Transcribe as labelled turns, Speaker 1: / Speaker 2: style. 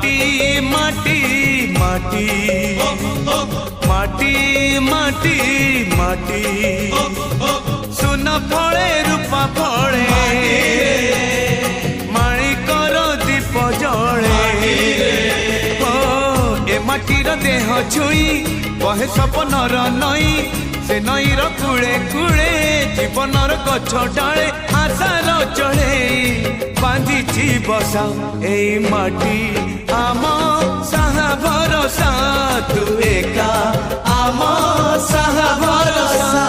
Speaker 1: माटी माटी माटी माटी माटी माटी सुन फले रूपा फले माणिकर दीप जले ए माटीर देह छुई बहे सपनर नई से नईर कूले कूले जीवनर गछ डाले आशार चढ़े बांधिची बसा ए माटी आम साहा भरोसा तू एका आम साहा भरोसा।